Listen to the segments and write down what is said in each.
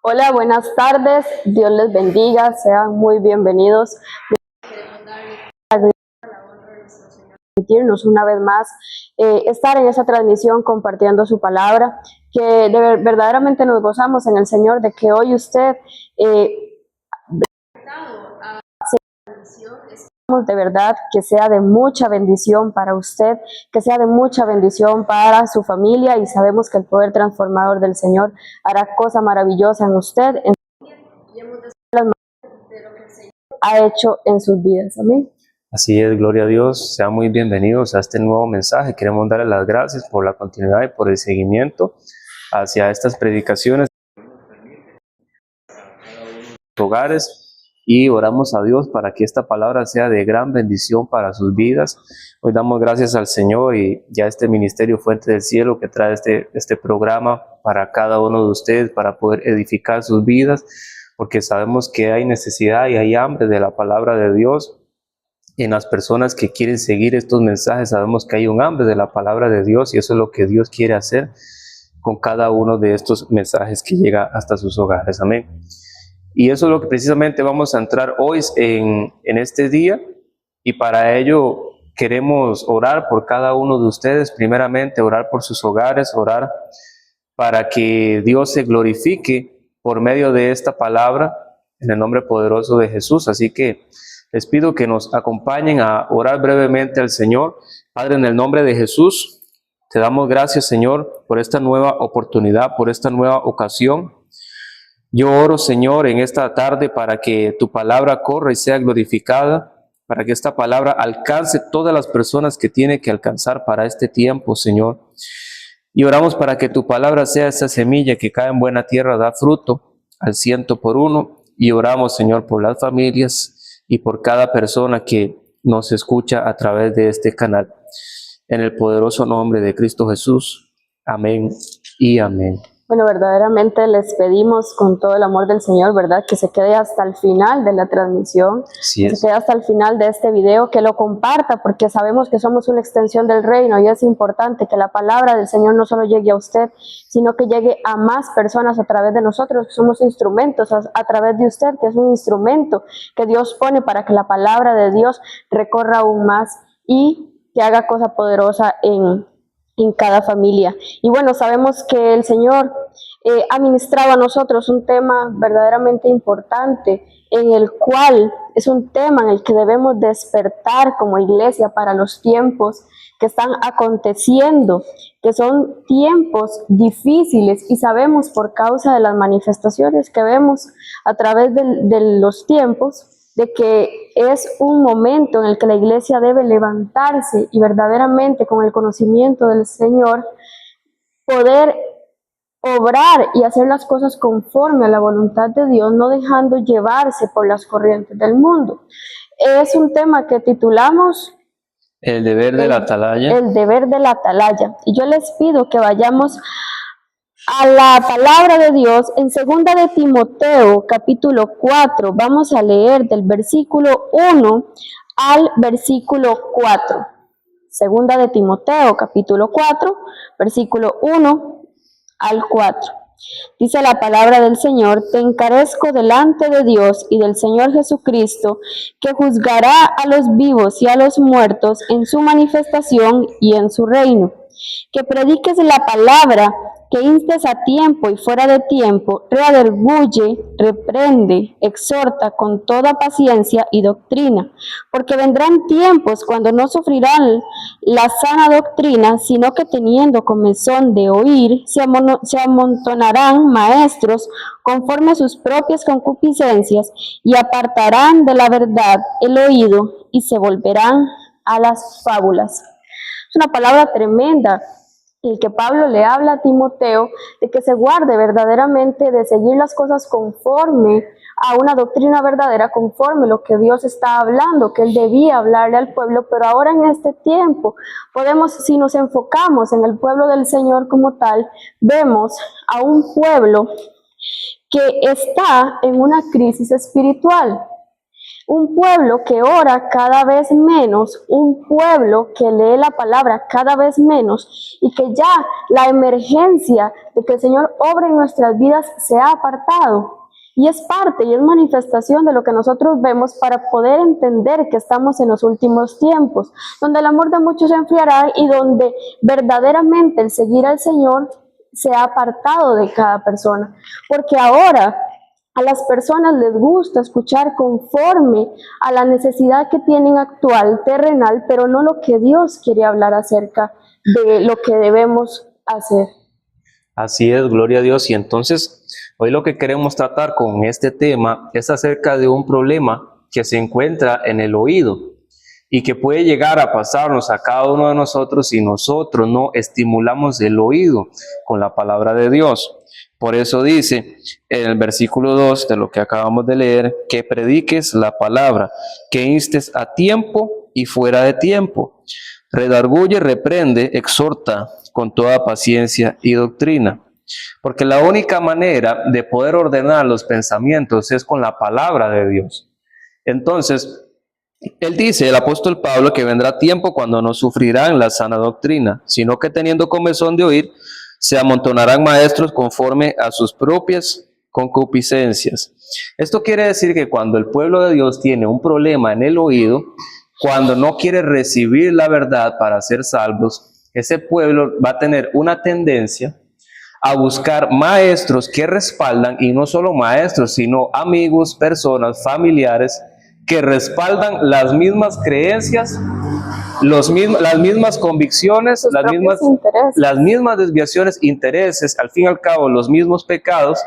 Hola, buenas tardes, Dios les bendiga, sean muy bienvenidos. Permitirnos una vez más estar en esa transmisión compartiendo su palabra, que verdaderamente nos gozamos en el Señor de que hoy usted de verdad que sea de mucha bendición para usted, que sea de mucha bendición para su familia, y sabemos que el poder transformador del Señor hará cosa maravillosa en usted, en las de lo que el Señor ha hecho en sus vidas. Amén. Así es, gloria a Dios. Sean muy bienvenidos a este nuevo mensaje. Queremos darles las gracias por la continuidad y por el seguimiento hacia estas predicaciones hogares, y oramos a Dios para que esta palabra sea de gran bendición para sus vidas. Hoy damos gracias al Señor y ya este ministerio Fuente del Cielo que trae este programa para cada uno de ustedes, para poder edificar sus vidas, porque sabemos que hay necesidad y hay hambre de la palabra de Dios en las personas que quieren seguir estos mensajes. Sabemos que hay un hambre de la palabra de Dios, y eso es lo que Dios quiere hacer con cada uno de estos mensajes que llega hasta sus hogares. Amén. Y eso es lo que precisamente vamos a entrar hoy en este día, y para ello queremos orar por cada uno de ustedes. Primeramente, orar por sus hogares, orar para que Dios se glorifique por medio de esta palabra, en el nombre poderoso de Jesús. Así que les pido que nos acompañen a orar brevemente al Señor. Padre, en el nombre de Jesús, te damos gracias, Señor, por esta nueva oportunidad, por esta nueva ocasión. Yo oro, Señor, en esta tarde para que tu palabra corra y sea glorificada, para que esta palabra alcance todas las personas que tiene que alcanzar para este tiempo, Señor. Y oramos para que tu palabra sea esa semilla que cae en buena tierra, da fruto al 100 por 1. Y oramos, Señor, por las familias y por cada persona que nos escucha a través de este canal. En el poderoso nombre de Cristo Jesús. Amén y amén. Bueno, verdaderamente les pedimos con todo el amor del Señor, ¿verdad?, que se quede hasta el final de la transmisión, que se quede hasta el final de este video, que lo comparta, porque sabemos que somos una extensión del reino, y es importante que la palabra del Señor no solo llegue a usted, sino que llegue a más personas a través de nosotros, que somos instrumentos, a través de usted, que es un instrumento que Dios pone para que la palabra de Dios recorra aún más y que haga cosa poderosa en cada familia. Y bueno, sabemos que el Señor ha ministrado a nosotros un tema verdaderamente importante, en el cual es un tema en el que debemos despertar como iglesia para los tiempos que están aconteciendo, que son tiempos difíciles, y sabemos por causa de las manifestaciones que vemos a través de los tiempos, de que es un momento en el que la iglesia debe levantarse y verdaderamente con el conocimiento del Señor poder obrar y hacer las cosas conforme a la voluntad de Dios, no dejando llevarse por las corrientes del mundo. Es un tema que titulamos El deber de la atalaya. El deber de la atalaya. Y yo les pido que vayamos a la palabra de Dios en 2 de Timoteo, capítulo 4. Vamos a leer del versículo 1 al versículo 4. 2 de Timoteo, capítulo 4, versículo 1 al 4. Dice la palabra del Señor: te encarezco delante de Dios y del Señor Jesucristo, que juzgará a los vivos y a los muertos en su manifestación y en su reino, que prediques la palabra, que instes a tiempo y fuera de tiempo, redarguye, reprende, exhorta con toda paciencia y doctrina, porque vendrán tiempos cuando no sufrirán la sana doctrina, sino que teniendo comezón de oír, se amontonarán maestros conforme a sus propias concupiscencias, y apartarán de la verdad el oído y se volverán a las fábulas. Es una palabra tremenda el que Pablo le habla a Timoteo de que se guarde verdaderamente de seguir las cosas conforme a una doctrina verdadera, conforme lo que Dios está hablando, que él debía hablarle al pueblo. Pero ahora en este tiempo podemos, si nos enfocamos en el pueblo del Señor como tal, vemos a un pueblo que está en una crisis espiritual. Un pueblo que ora cada vez menos, un pueblo que lee la palabra cada vez menos y que ya la emergencia de que el Señor obre en nuestras vidas se ha apartado. Y es parte y es manifestación de lo que nosotros vemos para poder entender que estamos en los últimos tiempos, donde el amor de muchos se enfriará y donde verdaderamente el seguir al Señor se ha apartado de cada persona. Porque ahora a las personas les gusta escuchar conforme a la necesidad que tienen actual, terrenal, pero no lo que Dios quiere hablar acerca de lo que debemos hacer. Así es, gloria a Dios. Y entonces, hoy lo que queremos tratar con este tema es acerca de un problema que se encuentra en el oído y que puede llegar a pasarnos a cada uno de nosotros si nosotros no estimulamos el oído con la palabra de Dios. Por eso dice en el versículo 2 de lo que acabamos de leer, que prediques la palabra, que instes a tiempo y fuera de tiempo. Redarguye, reprende, exhorta con toda paciencia y doctrina. Porque la única manera de poder ordenar los pensamientos es con la palabra de Dios. Entonces, él dice, el apóstol Pablo, que vendrá tiempo cuando no sufrirán la sana doctrina, sino que teniendo comezón de oír, se amontonarán maestros conforme a sus propias concupiscencias. Esto quiere decir que cuando el pueblo de Dios tiene un problema en el oído, cuando no quiere recibir la verdad para ser salvos, ese pueblo va a tener una tendencia a buscar maestros que respaldan, y no solo maestros, sino amigos, personas, familiares, que respaldan las mismas creencias, las mismas convicciones, las mismas desviaciones, intereses, al fin y al cabo los mismos pecados.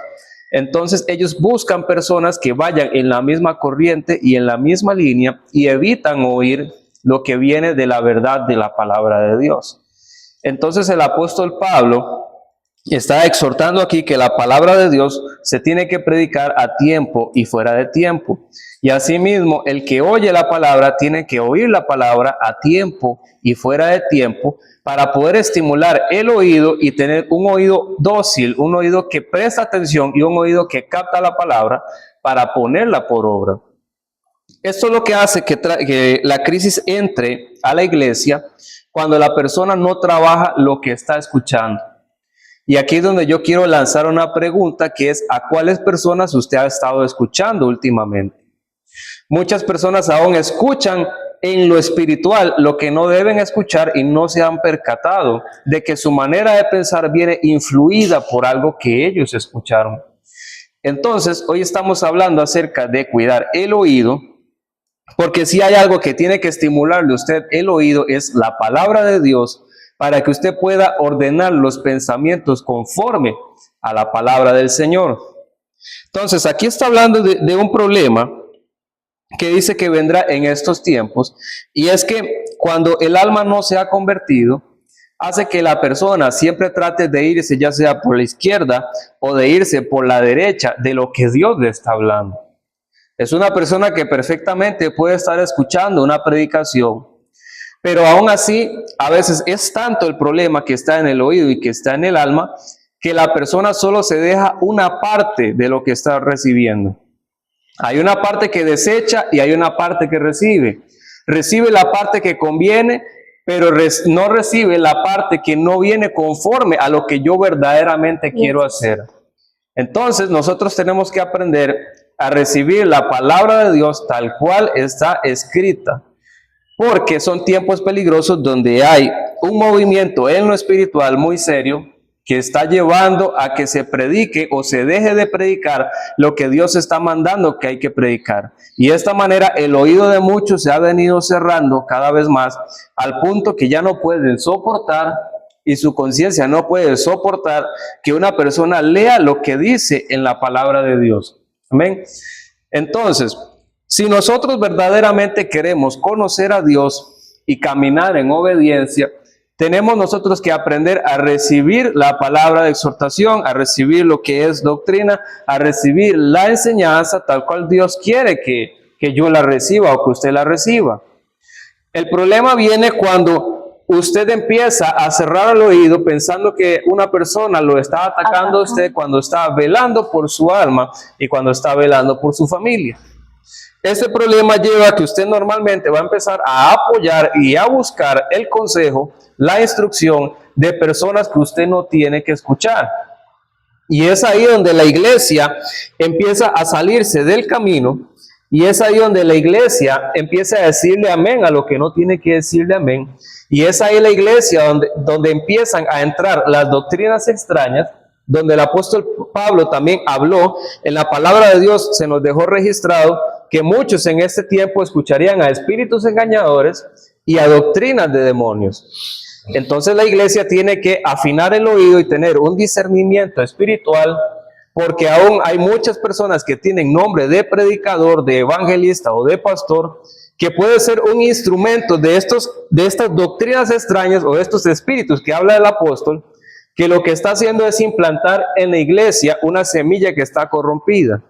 Entonces ellos buscan personas que vayan en la misma corriente y en la misma línea y evitan oír lo que viene de la verdad de la palabra de Dios. Entonces el apóstol Pablo está exhortando aquí que la palabra de Dios se tiene que predicar a tiempo y fuera de tiempo. Y asimismo, el que oye la palabra tiene que oír la palabra a tiempo y fuera de tiempo para poder estimular el oído y tener un oído dócil, un oído que presta atención y un oído que capta la palabra para ponerla por obra. Esto es lo que hace que la crisis entre a la iglesia cuando la persona no trabaja lo que está escuchando. Y aquí es donde yo quiero lanzar una pregunta, que es: ¿a cuáles personas usted ha estado escuchando últimamente? Muchas personas aún escuchan en lo espiritual lo que no deben escuchar y no se han percatado de que su manera de pensar viene influida por algo que ellos escucharon. Entonces, hoy estamos hablando acerca de cuidar el oído, porque si hay algo que tiene que estimularle a usted el oído es la palabra de Dios, para que usted pueda ordenar los pensamientos conforme a la palabra del Señor. Entonces, aquí está hablando de un problema que dice que vendrá en estos tiempos, y es que cuando el alma no se ha convertido, hace que la persona siempre trate de irse ya sea por la izquierda o de irse por la derecha de lo que Dios le está hablando. Es una persona que perfectamente puede estar escuchando una predicación, pero aún así, a veces es tanto el problema que está en el oído y que está en el alma, que la persona solo se deja una parte de lo que está recibiendo. Hay una parte que desecha y hay una parte que recibe. Recibe la parte que conviene, pero no recibe la parte que no viene conforme a lo que yo verdaderamente quiero hacer. Entonces, nosotros tenemos que aprender a recibir la palabra de Dios tal cual está escrita, porque son tiempos peligrosos donde hay un movimiento en lo espiritual muy serio que está llevando a que se predique o se deje de predicar lo que Dios está mandando que hay que predicar. Y de esta manera el oído de muchos se ha venido cerrando cada vez más, al punto que ya no pueden soportar, y su conciencia no puede soportar que una persona lea lo que dice en la palabra de Dios. Amén. Entonces, si nosotros verdaderamente queremos conocer a Dios y caminar en obediencia, tenemos nosotros que aprender a recibir la palabra de exhortación, a recibir lo que es doctrina, a recibir la enseñanza tal cual Dios quiere que yo la reciba o que usted la reciba. El problema viene cuando usted empieza a cerrar el oído pensando que una persona lo está atacando a usted cuando está velando por su alma y cuando está velando por su familia. Este problema lleva a que usted normalmente va a empezar a apoyar y a buscar el consejo, la instrucción de personas que usted no tiene que escuchar. Y es ahí donde la iglesia empieza a salirse del camino, y es ahí donde la iglesia empieza a decirle amén a lo que no tiene que decirle amén. Y es ahí la iglesia donde empiezan a entrar las doctrinas extrañas, donde el apóstol Pablo también habló, en la palabra de Dios se nos dejó registrado que muchos en este tiempo escucharían a espíritus engañadores y a doctrinas de demonios. Entonces la iglesia tiene que afinar el oído y tener un discernimiento espiritual, porque aún hay muchas personas que tienen nombre de predicador, de evangelista o de pastor, que puede ser un instrumento de estas doctrinas extrañas o de estos espíritus que habla el apóstol, que lo que está haciendo es implantar en la iglesia una semilla que está corrompida.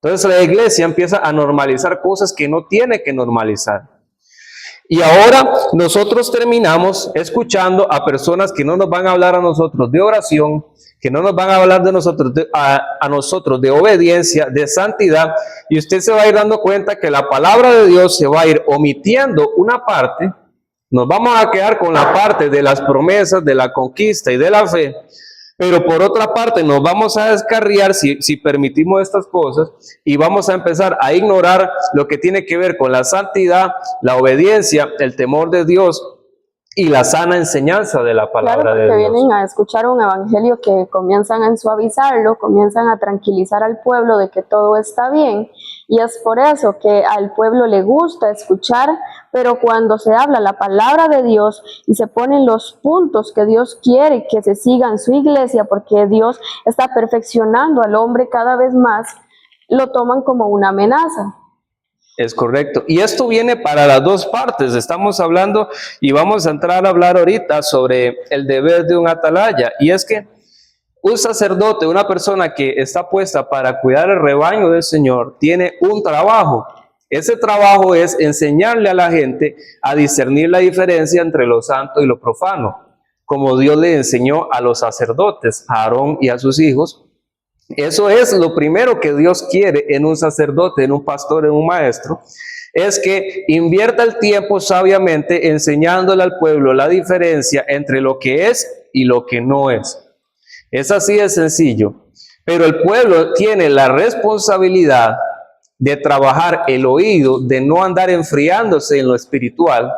Entonces la iglesia empieza a normalizar cosas que no tiene que normalizar. Y ahora nosotros terminamos escuchando a personas que no nos van a hablar a nosotros de oración, que no nos van a hablar de nosotros a nosotros de obediencia, de santidad, y usted se va a ir dando cuenta que la palabra de Dios se va a ir omitiendo una parte. Nos vamos a quedar con la parte de las promesas, de la conquista y de la fe, pero por otra parte nos vamos a descarriar si permitimos estas cosas, y vamos a empezar a ignorar lo que tiene que ver con la santidad, la obediencia, el temor de Dios y la sana enseñanza de la palabra de Dios. Claro, porque vienen a escuchar un evangelio que comienzan a suavizarlo, comienzan a tranquilizar al pueblo de que todo está bien, y es por eso que al pueblo le gusta escuchar, pero cuando se habla la palabra de Dios y se ponen los puntos que Dios quiere que se siga en su iglesia, porque Dios está perfeccionando al hombre cada vez más, lo toman como una amenaza. Es correcto. Y esto viene para las dos partes. Estamos hablando y vamos a entrar a hablar ahorita sobre el deber de un atalaya. Y es que un sacerdote, una persona que está puesta para cuidar el rebaño del Señor, tiene un trabajo. Ese trabajo es enseñarle a la gente a discernir la diferencia entre lo santo y lo profano, como Dios le enseñó a los sacerdotes, a Aarón y a sus hijos. Eso es lo primero que Dios quiere en un sacerdote, en un pastor, en un maestro, es que invierta el tiempo sabiamente enseñándole al pueblo la diferencia entre lo que es y lo que no es. Es así de sencillo, pero el pueblo tiene la responsabilidad de trabajar el oído, de no andar enfriándose en lo espiritual,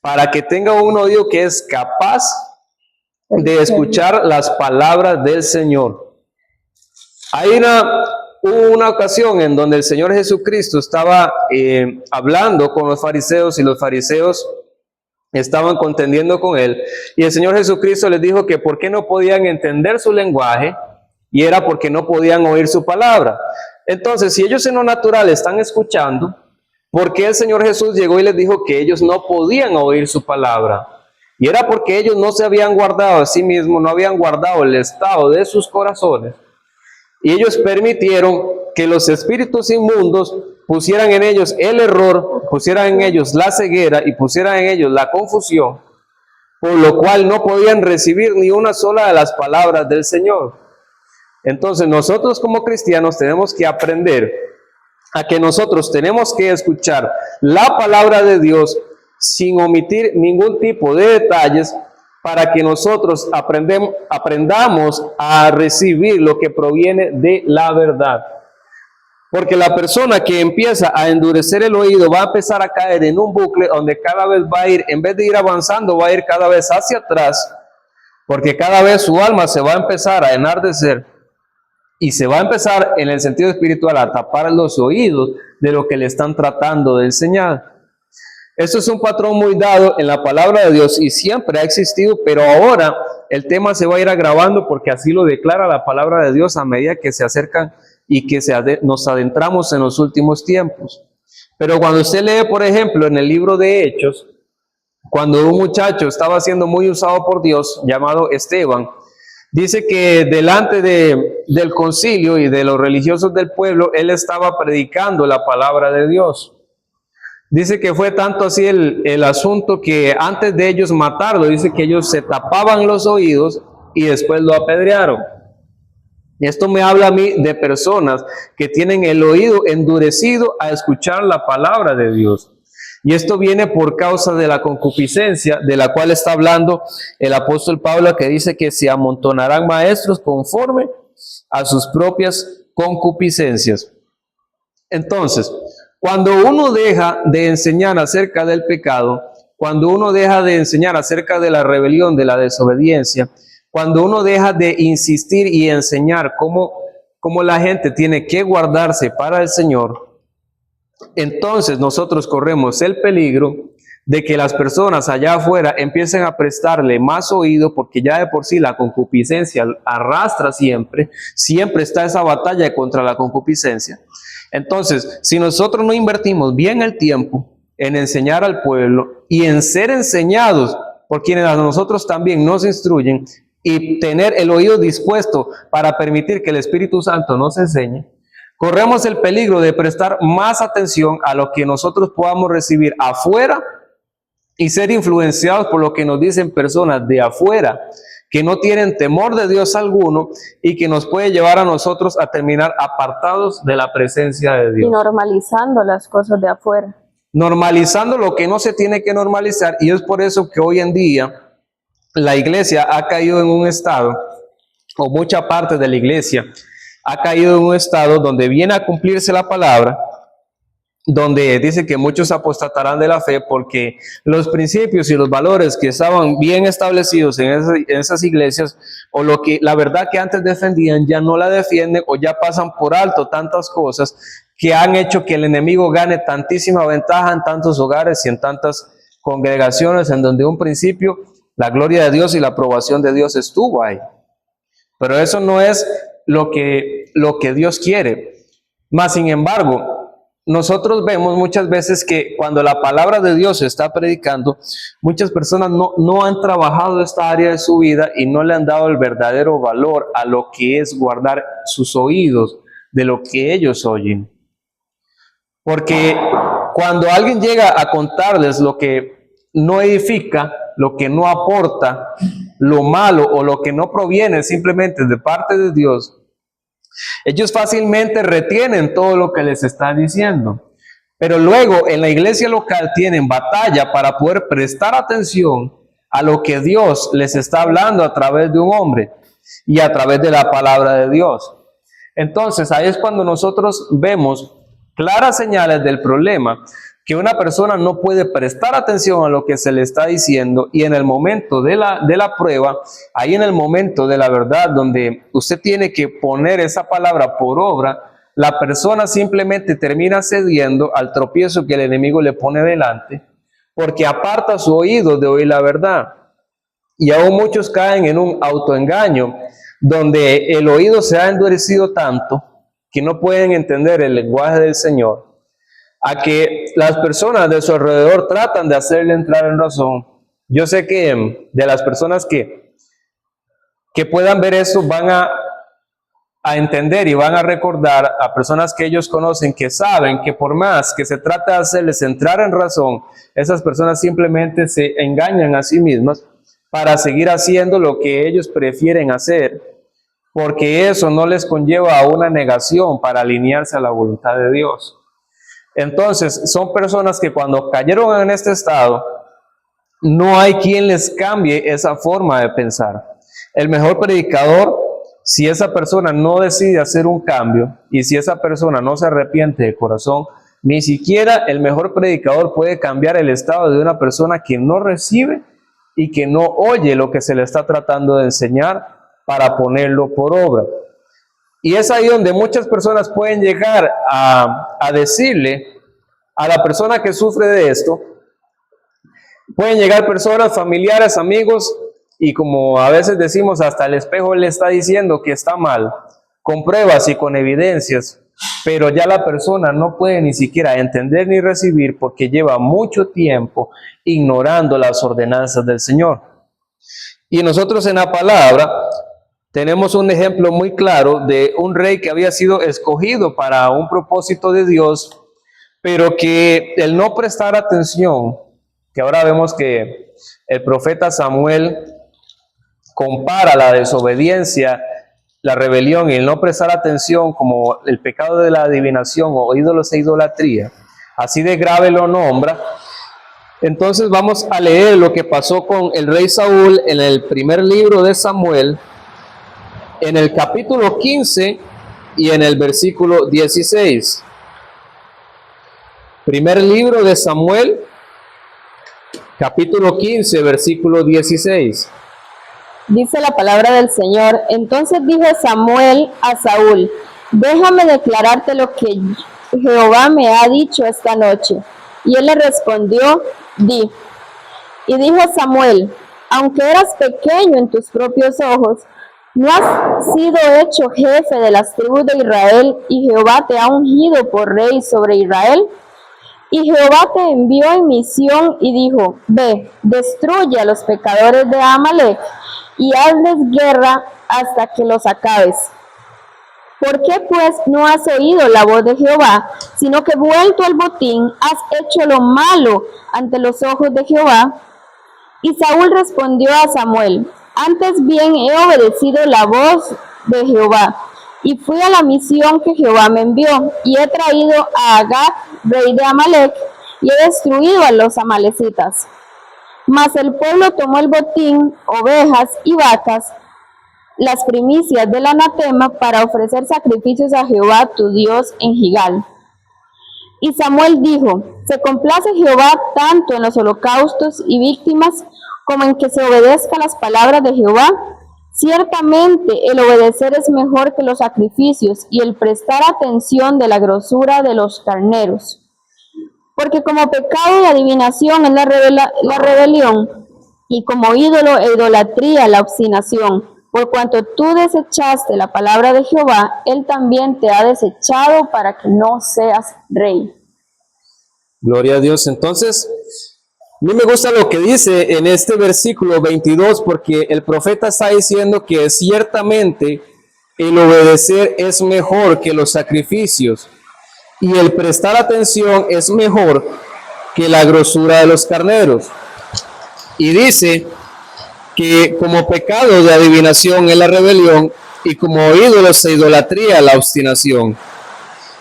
para que tenga un oído que es capaz de escuchar las palabras del Señor. Hay una ocasión en donde el Señor Jesucristo estaba hablando con los fariseos, y los fariseos estaban contendiendo con él, y el Señor Jesucristo les dijo que por qué no podían entender su lenguaje, y era porque no podían oír su palabra. Entonces, si ellos en lo natural están escuchando, ¿por qué el Señor Jesús llegó y les dijo que ellos no podían oír su palabra? Y era porque ellos no se habían guardado a sí mismos, no habían guardado el estado de sus corazones, y ellos permitieron que los espíritus inmundos pusieran en ellos el error, pusieran en ellos la ceguera y pusieran en ellos la confusión, por lo cual no podían recibir ni una sola de las palabras del Señor. Entonces nosotros como cristianos tenemos que aprender a que nosotros tenemos que escuchar la palabra de Dios sin omitir ningún tipo de detalles, para que nosotros aprendamos a recibir lo que proviene de la verdad. Porque la persona que empieza a endurecer el oído va a empezar a caer en un bucle donde cada vez va a ir, en vez de ir avanzando, va a ir cada vez hacia atrás, porque cada vez su alma se va a empezar a enardecer y se va a empezar en el sentido espiritual a tapar los oídos de lo que le están tratando de enseñar. Esto es un patrón muy dado en la palabra de Dios y siempre ha existido, pero ahora el tema se va a ir agravando porque así lo declara la palabra de Dios a medida que se acercan y que nos adentramos en los últimos tiempos. Pero cuando usted lee, por ejemplo, en el libro de Hechos, cuando un muchacho estaba siendo muy usado por Dios, llamado Esteban, dice que delante del concilio y de los religiosos del pueblo, él estaba predicando la palabra de Dios. Dice que fue tanto así el asunto que antes de ellos matarlo, dice que ellos se tapaban los oídos y después lo apedrearon. Esto me habla a mí de personas que tienen el oído endurecido a escuchar la palabra de Dios. Y esto viene por causa de la concupiscencia, de la cual está hablando el apóstol Pablo, que dice que se amontonarán maestros conforme a sus propias concupiscencias. Entonces, cuando uno deja de enseñar acerca del pecado, cuando uno deja de enseñar acerca de la rebelión, de la desobediencia, cuando uno deja de insistir y enseñar cómo la gente tiene que guardarse para el Señor, entonces nosotros corremos el peligro de que las personas allá afuera empiecen a prestarle más oído, porque ya de por sí la concupiscencia arrastra siempre está esa batalla contra la concupiscencia. Entonces, si nosotros no invertimos bien el tiempo en enseñar al pueblo y en ser enseñados por quienes a nosotros también nos instruyen, y tener el oído dispuesto para permitir que el Espíritu Santo nos enseñe, corremos el peligro de prestar más atención a lo que nosotros podamos recibir afuera y ser influenciados por lo que nos dicen personas de afuera que no tienen temor de Dios alguno y que nos puede llevar a nosotros a terminar apartados de la presencia de Dios. Y normalizando las cosas de afuera. Normalizando lo que no se tiene que normalizar, y es por eso que hoy en día la iglesia ha caído en un estado, o mucha parte de la iglesia ha caído en un estado donde viene a cumplirse la palabra, donde dice que muchos apostatarán de la fe porque los principios y los valores que estaban bien establecidos en esas iglesias, o la verdad que antes defendían, ya no la defienden, o ya pasan por alto tantas cosas que han hecho que el enemigo gane tantísima ventaja en tantos hogares y en tantas congregaciones en donde un principio la gloria de Dios y la aprobación de Dios estuvo ahí. Pero eso no es lo que Dios quiere. Mas, sin embargo, nosotros vemos muchas veces que cuando la palabra de Dios se está predicando, muchas personas no han trabajado esta área de su vida y no le han dado el verdadero valor a lo que es guardar sus oídos de lo que ellos oyen. Porque cuando alguien llega a contarles lo que no edifica, lo que no aporta, lo malo o lo que no proviene simplemente de parte de Dios, ellos fácilmente retienen todo lo que les está diciendo. Pero luego en la iglesia local tienen batalla para poder prestar atención a lo que Dios les está hablando a través de un hombre y a través de la palabra de Dios. Entonces ahí es cuando nosotros vemos claras señales del problema, que una persona no puede prestar atención a lo que se le está diciendo, y en el momento de la prueba, ahí en el momento de la verdad, donde usted tiene que poner esa palabra por obra, la persona simplemente termina cediendo al tropiezo que el enemigo le pone delante, porque aparta su oído de oír la verdad. Y aún muchos caen en un autoengaño, donde el oído se ha endurecido tanto que no pueden entender el lenguaje del Señor, a que las personas de su alrededor tratan de hacerle entrar en razón. Yo sé que de las personas que puedan ver eso van a entender y van a recordar a personas que ellos conocen, que saben que por más que se trate de hacerles entrar en razón, esas personas simplemente se engañan a sí mismas para seguir haciendo lo que ellos prefieren hacer, porque eso no les conlleva a una negación para alinearse a la voluntad de Dios. Entonces, son personas que cuando cayeron en este estado, no hay quien les cambie esa forma de pensar. El mejor predicador, si esa persona no decide hacer un cambio y si esa persona no se arrepiente de corazón, ni siquiera el mejor predicador puede cambiar el estado de una persona que no recibe y que no oye lo que se le está tratando de enseñar para ponerlo por obra. Y es ahí donde muchas personas pueden llegar a decirle a la persona que sufre de esto, pueden llegar personas, familiares, amigos, y como a veces decimos, hasta el espejo le está diciendo que está mal, con pruebas y con evidencias, pero ya la persona no puede ni siquiera entender ni recibir porque lleva mucho tiempo ignorando las ordenanzas del Señor. Y nosotros en la palabra tenemos un ejemplo muy claro de un rey que había sido escogido para un propósito de Dios, pero que el no prestar atención, que ahora vemos que el profeta Samuel compara la desobediencia la rebelión y el no prestar atención como el pecado de la adivinación o ídolos e idolatría, así de grave lo nombra. Entonces vamos a leer lo que pasó con el rey Saúl en el primer libro de Samuel, en el capítulo 15 y en el versículo 16. Primer libro de Samuel, capítulo 15, versículo 16. Dice la palabra del Señor: entonces dijo Samuel a Saúl: déjame declararte lo que Jehová me ha dicho esta noche. Y él le respondió: di. Y dijo Samuel: aunque eras pequeño en tus propios ojos, no has sido hecho jefe de las tribus de Israel, y Jehová te ha ungido por rey sobre Israel. Y Jehová te envió en misión y dijo: ve, destruye a los pecadores de Amalec y hazles guerra hasta que los acabes. ¿Por qué pues no has oído la voz de Jehová, sino que vuelto al botín has hecho lo malo ante los ojos de Jehová? Y Saúl respondió a Samuel: antes bien he obedecido la voz de Jehová, y fui a la misión que Jehová me envió, y he traído a Agag, rey de Amalec, y he destruido a los amalecitas. Mas el pueblo tomó el botín, ovejas y vacas, las primicias del anatema, para ofrecer sacrificios a Jehová tu Dios en Gigal. Y Samuel dijo: se complace Jehová tanto en los holocaustos y víctimas como en que se obedezca las palabras de Jehová. Ciertamente el obedecer es mejor que los sacrificios, y el prestar atención de la grosura de los carneros. Porque como pecado de adivinación es la rebelión, y como ídolo e idolatría la obstinación. Por cuanto tú desechaste la palabra de Jehová, él también te ha desechado para que no seas rey. Gloria a Dios. Entonces, a mí me gusta lo que dice en este versículo 22, porque el profeta está diciendo que ciertamente el obedecer es mejor que los sacrificios, y el prestar atención es mejor que la grosura de los carneros. Y dice que como pecado de adivinación es la rebelión, y como ídolos e idolatría la obstinación.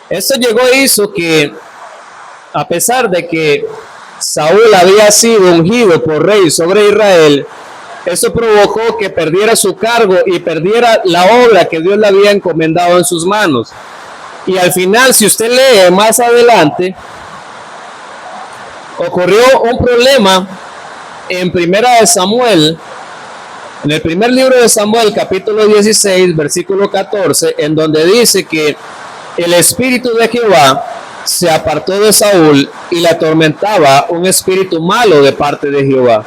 Esto llegó e hizo que, a pesar de que Saúl había sido ungido por rey sobre Israel, eso provocó que perdiera su cargo y perdiera la obra que Dios le había encomendado en sus manos. Y al final, si usted lee más adelante, ocurrió un problema en Primera de Samuel, en el primer libro de Samuel, capítulo 16, versículo 14, en donde dice que el espíritu de Jehová se apartó de Saúl y le atormentaba un espíritu malo de parte de Jehová.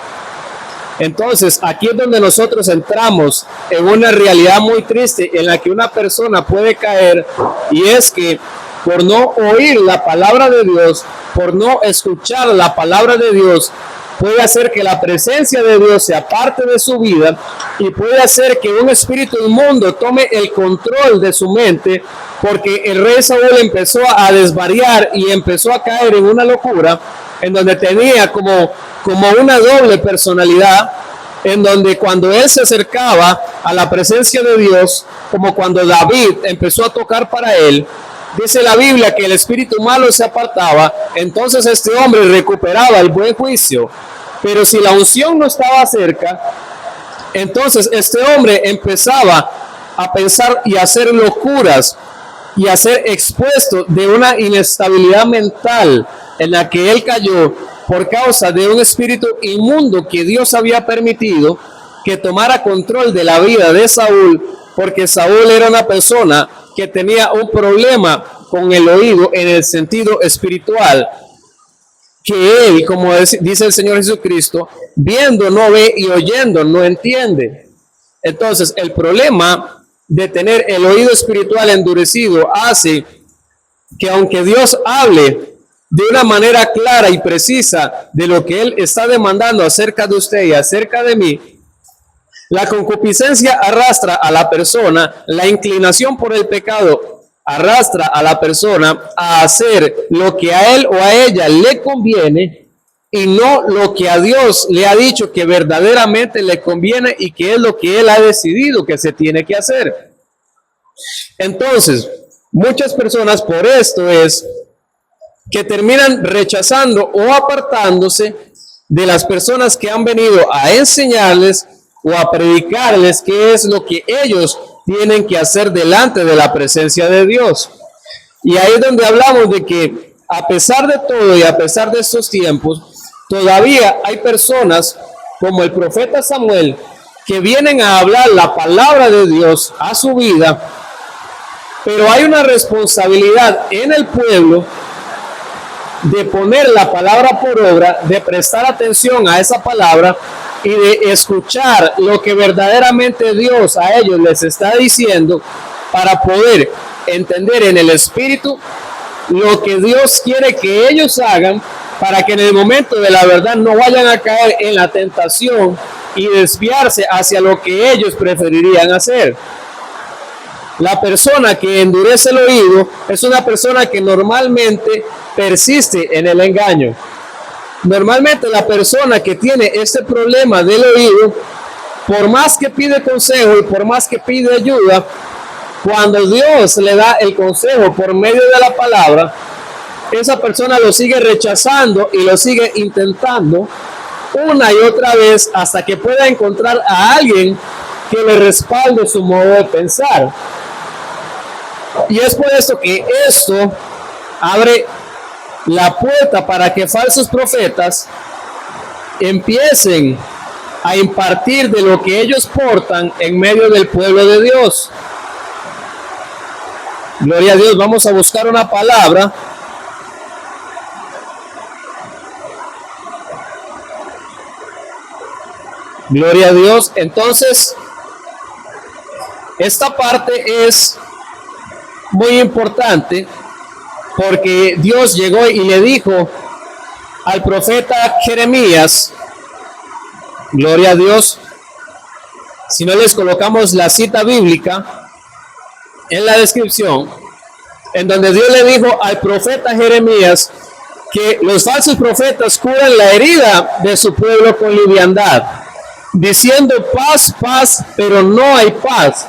Entonces, aquí es donde nosotros entramos en una realidad muy triste en la que una persona puede caer, y es que por no oír la palabra de Dios, por no escuchar la palabra de Dios, puede hacer que la presencia de Dios se aparte de su vida, y puede hacer que un espíritu inmundo tome el control de su mente, porque el rey Saúl empezó a desvariar y empezó a caer en una locura en donde tenía como una doble personalidad, en donde cuando él se acercaba a la presencia de Dios, como cuando David empezó a tocar para él, dice la Biblia que el espíritu malo se apartaba, entonces este hombre recuperaba el buen juicio. Pero si la unción no estaba cerca, entonces este hombre empezaba a pensar y a hacer locuras y a ser expuesto de una inestabilidad mental en la que él cayó por causa de un espíritu inmundo que Dios había permitido que tomara control de la vida de Saúl, porque Saúl era una persona que tenía un problema con el oído en el sentido espiritual, que él, como dice el Señor Jesucristo, viendo no ve y oyendo no entiende. Entonces, el problema de tener el oído espiritual endurecido hace que, aunque Dios hable de una manera clara y precisa de lo que Él está demandando acerca de usted y acerca de mí, la concupiscencia arrastra a la persona, la inclinación por el pecado arrastra a la persona a hacer lo que a él o a ella le conviene, y no lo que a Dios le ha dicho que verdaderamente le conviene y que es lo que Él ha decidido que se tiene que hacer. Entonces, muchas personas por esto es que terminan rechazando o apartándose de las personas que han venido a enseñarles o a predicarles qué es lo que ellos tienen que hacer delante de la presencia de Dios. Y ahí es donde hablamos de que a pesar de todo y a pesar de estos tiempos, todavía hay personas como el profeta Samuel que vienen a hablar la palabra de Dios a su vida, pero hay una responsabilidad en el pueblo de poner la palabra por obra, de prestar atención a esa palabra y de escuchar lo que verdaderamente Dios a ellos les está diciendo para poder entender en el espíritu lo que Dios quiere que ellos hagan, para que en el momento de la verdad no vayan a caer en la tentación y desviarse hacia lo que ellos preferirían hacer. La persona que endurece el oído es una persona que normalmente persiste en el engaño. Normalmente la persona que tiene este problema del oído, por más que pide consejo y por más que pide ayuda, cuando Dios le da el consejo por medio de la palabra, esa persona lo sigue rechazando y lo sigue intentando una y otra vez hasta que pueda encontrar a alguien que le respalde su modo de pensar. Y es por eso que esto abre la puerta para que falsos profetas empiecen a impartir de lo que ellos portan en medio del pueblo de Dios. Gloria a Dios, vamos a buscar una palabra. Gloria a Dios. Entonces, esta parte es muy importante porque Dios llegó y le dijo al profeta Jeremías, gloria a Dios, si no les colocamos la cita bíblica en la descripción, en donde Dios le dijo al profeta Jeremías que los falsos profetas curan la herida de su pueblo con liviandad, diciendo paz, paz, pero no hay paz.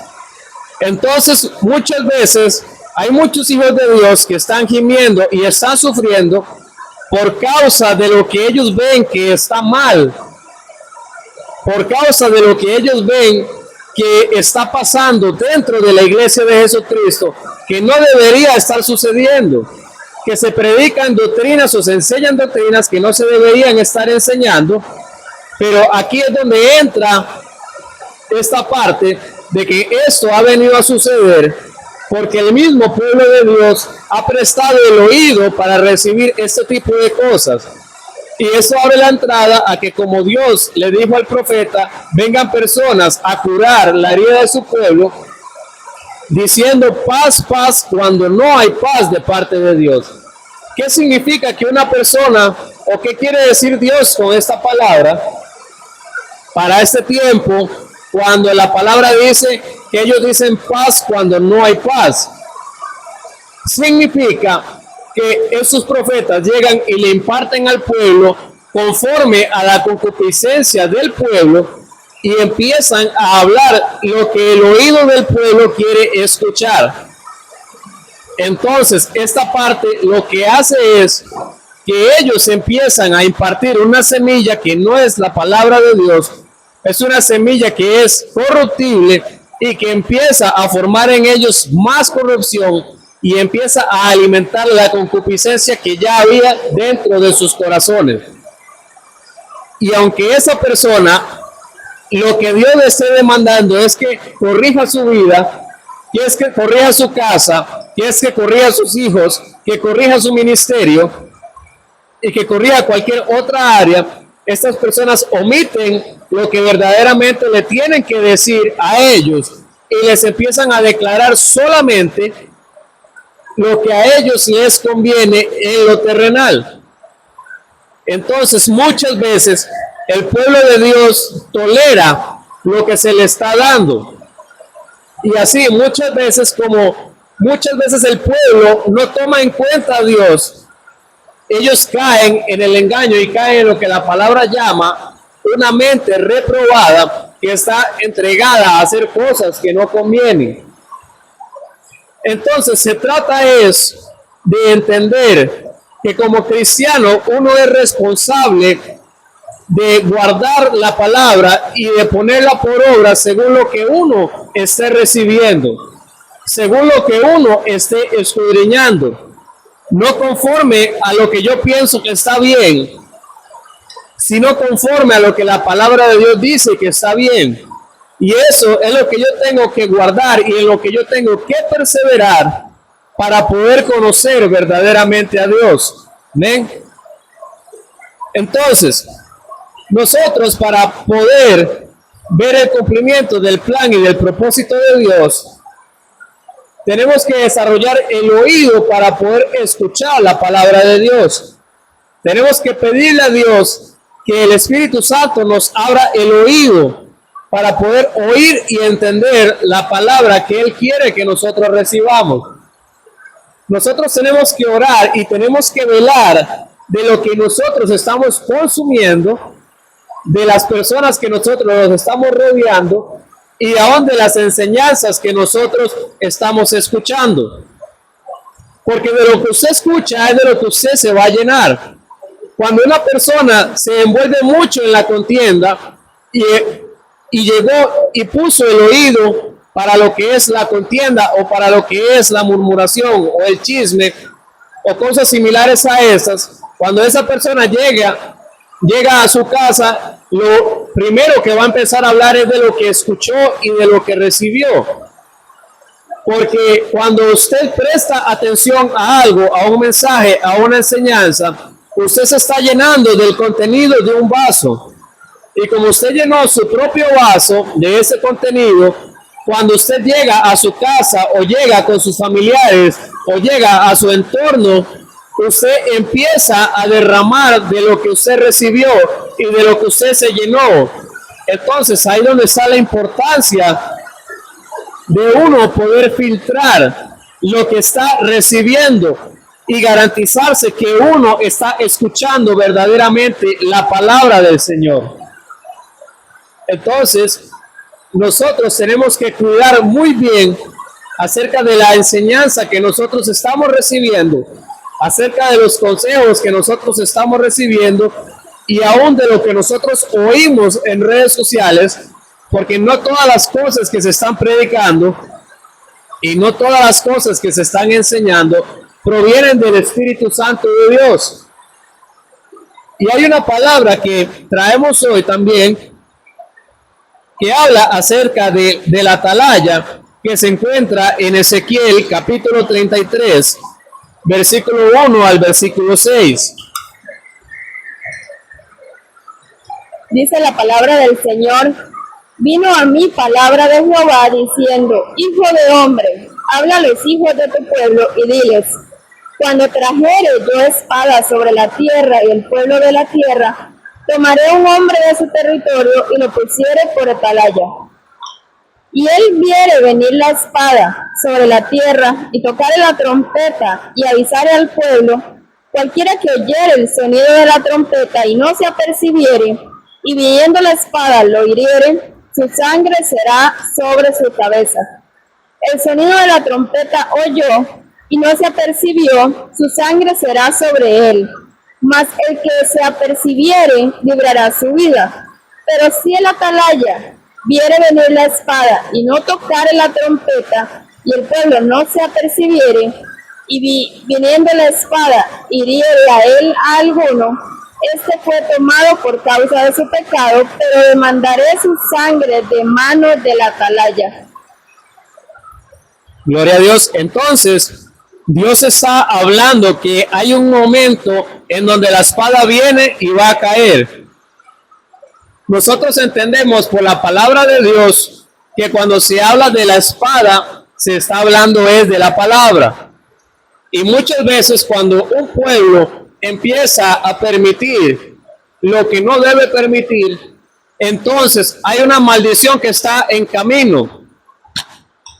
Entonces, muchas veces hay muchos hijos de Dios que están gimiendo y están sufriendo por causa de lo que ellos ven que está mal, por causa de lo que ellos ven que está pasando dentro de la iglesia de Jesucristo, que no debería estar sucediendo, que se predican doctrinas o se enseñan doctrinas que no se deberían estar enseñando. Pero aquí es donde entra esta parte de que esto ha venido a suceder porque el mismo pueblo de Dios ha prestado el oído para recibir este tipo de cosas. Y eso abre la entrada a que, como Dios le dijo al profeta, vengan personas a curar la herida de su pueblo, diciendo paz, paz, cuando no hay paz de parte de Dios. ¿Qué significa que una persona, o qué quiere decir Dios con esta palabra para este tiempo, cuando la palabra dice que ellos dicen paz cuando no hay paz? Significa que esos profetas llegan y le imparten al pueblo conforme a la concupiscencia del pueblo y empiezan a hablar lo que el oído del pueblo quiere escuchar. Entonces, esta parte lo que hace es que ellos empiezan a impartir una semilla que no es la palabra de Dios, es una semilla que es corruptible y que empieza a formar en ellos más corrupción y empieza a alimentar la concupiscencia que ya había dentro de sus corazones. Y aunque esa persona, lo que Dios le esté demandando es que corrija su vida, que es que corrija su casa, que es que corrija a sus hijos, que corrija su ministerio y que corrija cualquier otra área, estas personas omiten lo que verdaderamente le tienen que decir a ellos y les empiezan a declarar solamente lo que a ellos les conviene en lo terrenal. Entonces, muchas veces el pueblo de Dios tolera lo que se le está dando. Y así muchas veces el pueblo no toma en cuenta a Dios, ellos caen en el engaño y caen en lo que la palabra llama una mente reprobada que está entregada a hacer cosas que no convienen. Entonces se trata es de entender que como cristiano uno es responsable de guardar la palabra y de ponerla por obra según lo que uno esté recibiendo, según lo que uno esté escudriñando, no conforme a lo que yo pienso que está bien, sino conforme a lo que la palabra de Dios dice que está bien. Y eso es lo que yo tengo que guardar y en lo que yo tengo que perseverar para poder conocer verdaderamente a Dios. ¿Amén? Entonces, nosotros para poder ver el cumplimiento del plan y del propósito de Dios, tenemos que desarrollar el oído para poder escuchar la palabra de Dios. Tenemos que pedirle a Dios que el Espíritu Santo nos abra el oído para poder oír y entender la palabra que Él quiere que nosotros recibamos. Nosotros tenemos que orar y tenemos que velar de lo que nosotros estamos consumiendo, de las personas que nosotros nos estamos rodeando y aún de las enseñanzas que nosotros estamos escuchando. Porque de lo que usted escucha es de lo que usted se va a llenar. Cuando una persona se envuelve mucho en la contienda y llegó y puso el oído para lo que es la contienda o para lo que es la murmuración o el chisme o cosas similares a esas, cuando esa persona llega a su casa, lo primero que va a empezar a hablar es de lo que escuchó y de lo que recibió. Porque cuando usted presta atención a algo, a un mensaje, a una enseñanza, usted se está llenando del contenido de un vaso. Y como usted llenó su propio vaso de ese contenido, cuando usted llega a su casa o llega con sus familiares o llega a su entorno, usted empieza a derramar de lo que usted recibió y de lo que usted se llenó. Entonces ahí donde está la importancia de uno poder filtrar lo que está recibiendo y garantizarse que uno está escuchando verdaderamente la palabra del Señor. Entonces, nosotros tenemos que cuidar muy bien acerca de la enseñanza que nosotros estamos recibiendo, acerca de los consejos que nosotros estamos recibiendo y aún de lo que nosotros oímos en redes sociales, porque no todas las cosas que se están predicando y no todas las cosas que se están enseñando provienen del Espíritu Santo de Dios. Y hay una palabra que traemos hoy también que habla acerca de la atalaya, que se encuentra en Ezequiel capítulo 33, versículo 1 al versículo 6. Dice la palabra del Señor: vino a mí palabra de Jehová diciendo: hijo de hombre, habla a los hijos de tu pueblo y diles: cuando trajere yo espada sobre la tierra y el pueblo de la tierra, tomaré un hombre de su territorio y lo pusiere por atalaya. Y él viere venir la espada sobre la tierra y tocare la trompeta y avisare al pueblo, cualquiera que oyere el sonido de la trompeta y no se apercibiere, y viniendo la espada lo hiriere, su sangre será sobre su cabeza. El sonido de la trompeta oyó y no se apercibió, su sangre será sobre él. Mas el que se apercibiere librará su vida. Pero si el atalaya viere venir la espada y no tocare la trompeta, y el pueblo no se apercibiere, y viniendo la espada hiriere a él a alguno, este fue tomado por causa de su pecado, pero demandaré su sangre de manos del atalaya. Gloria a Dios. Entonces, Dios está hablando que hay un momento en donde la espada viene y va a caer. Nosotros entendemos por la palabra de Dios que cuando se habla de la espada, se está hablando es de la palabra. Y muchas veces cuando un pueblo empieza a permitir lo que no debe permitir, entonces hay una maldición que está en camino.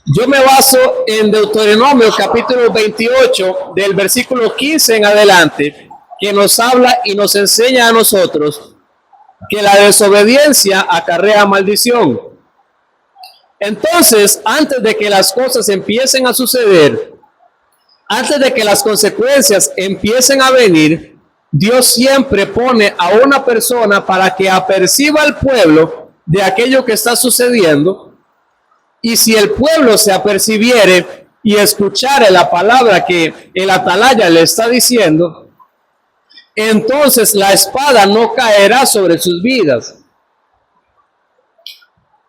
Yo me baso en Deuteronomio capítulo 28 del versículo 15 en adelante, que nos habla y nos enseña a nosotros que la desobediencia acarrea maldición. Entonces, antes de que las cosas empiecen a suceder, antes de que las consecuencias empiecen a venir, Dios siempre pone a una persona para que aperciba al pueblo de aquello que está sucediendo. Y si el pueblo se apercibiere y escuchare la palabra que el atalaya le está diciendo, entonces la espada no caerá sobre sus vidas.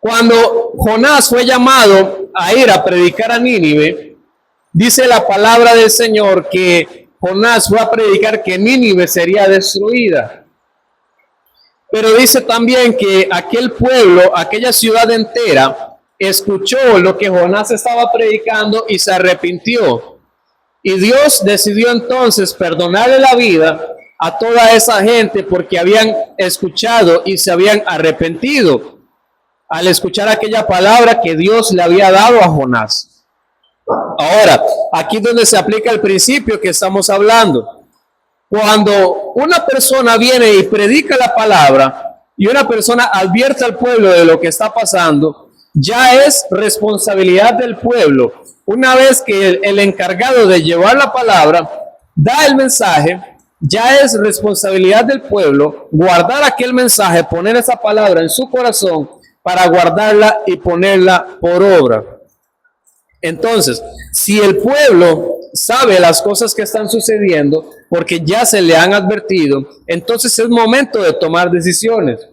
Cuando Jonás fue llamado a ir a predicar a Nínive, dice la palabra del Señor que Jonás fue a predicar que Nínive sería destruida. Pero dice también que aquel pueblo, aquella ciudad entera, escuchó lo que Jonás estaba predicando y se arrepintió. Y Dios decidió entonces perdonarle la vida a toda esa gente porque habían escuchado y se habían arrepentido al escuchar aquella palabra que Dios le había dado a Jonás. Ahora, aquí es donde se aplica el principio que estamos hablando. Cuando una persona viene y predica la palabra y una persona advierte al pueblo de lo que está pasando, ya es responsabilidad del pueblo. Una vez que el encargado de llevar la palabra da el mensaje, ya es responsabilidad del pueblo guardar aquel mensaje, poner esa palabra en su corazón para guardarla y ponerla por obra. Entonces, si el pueblo sabe las cosas que están sucediendo porque ya se le han advertido, entonces es momento de tomar decisiones.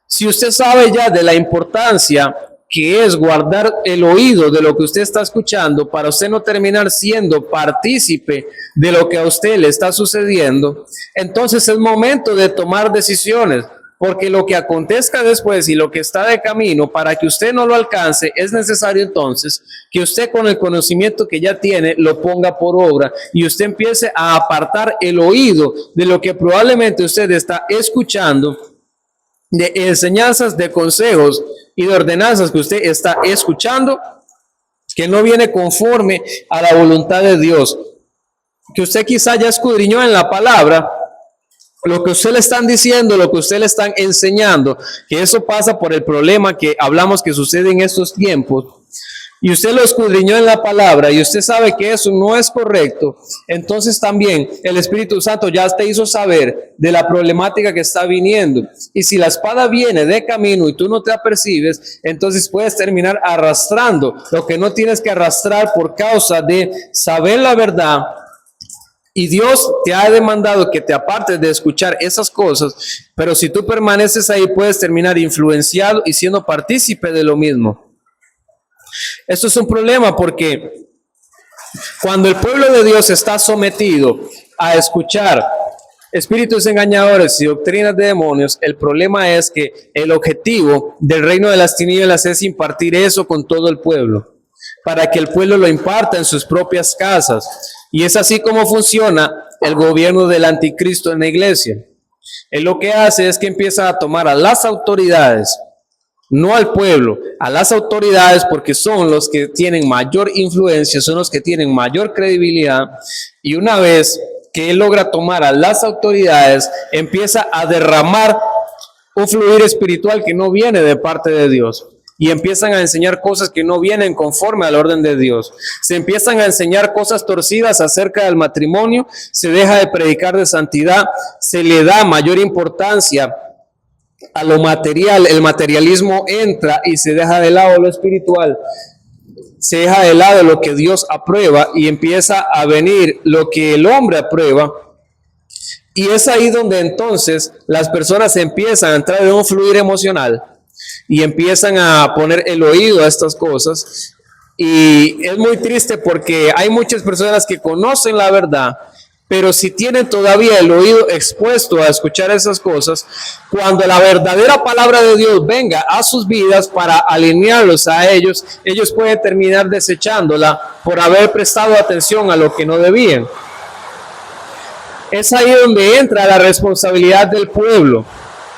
Si usted sabe ya de la importancia que es guardar el oído de lo que usted está escuchando para usted no terminar siendo partícipe de lo que a usted le está sucediendo, entonces es momento de tomar decisiones, porque lo que acontezca después y lo que está de camino para que usted no lo alcance, es necesario entonces que usted con el conocimiento que ya tiene lo ponga por obra y usted empiece a apartar el oído de lo que probablemente usted está escuchando, de enseñanzas, de consejos y de ordenanzas que usted está escuchando, que no viene conforme a la voluntad de Dios, que usted quizá ya escudriñó en la palabra, lo que usted le están diciendo, lo que usted le están enseñando, que eso pasa por el problema que hablamos que sucede en estos tiempos, y usted lo escudriñó en la palabra y usted sabe que eso no es correcto, entonces también el Espíritu Santo ya te hizo saber de la problemática que está viniendo. Y si la espada viene de camino y tú no te apercibes, entonces puedes terminar arrastrando lo que no tienes que arrastrar por causa de saber la verdad. Y Dios te ha demandado que te apartes de escuchar esas cosas, pero si tú permaneces ahí puedes terminar influenciado y siendo partícipe de lo mismo. Esto es un problema porque cuando el pueblo de Dios está sometido a escuchar espíritus engañadores y doctrinas de demonios, el problema es que el objetivo del reino de las tinieblas es impartir eso con todo el pueblo, para que el pueblo lo imparta en sus propias casas. Y es así como funciona el gobierno del anticristo en la iglesia. Él lo que hace es que empieza a tomar a las autoridades, no al pueblo, a las autoridades, porque son los que tienen mayor influencia, son los que tienen mayor credibilidad, y una vez que él logra tomar a las autoridades, empieza a derramar un fluir espiritual que no viene de parte de Dios, y empiezan a enseñar cosas que no vienen conforme al orden de Dios. Se empiezan a enseñar cosas torcidas acerca del matrimonio, se deja de predicar de santidad, se le da mayor importancia a lo material, el materialismo entra y se deja de lado lo espiritual, se deja de lado lo que Dios aprueba y empieza a venir lo que el hombre aprueba. Y es ahí donde entonces las personas empiezan a entrar en un fluir emocional y empiezan a poner el oído a estas cosas. Y es muy triste porque hay muchas personas que conocen la verdad, pero si tienen todavía el oído expuesto a escuchar esas cosas, cuando la verdadera palabra de Dios venga a sus vidas para alinearlos a ellos, ellos pueden terminar desechándola por haber prestado atención a lo que no debían. Es ahí donde entra la responsabilidad del pueblo.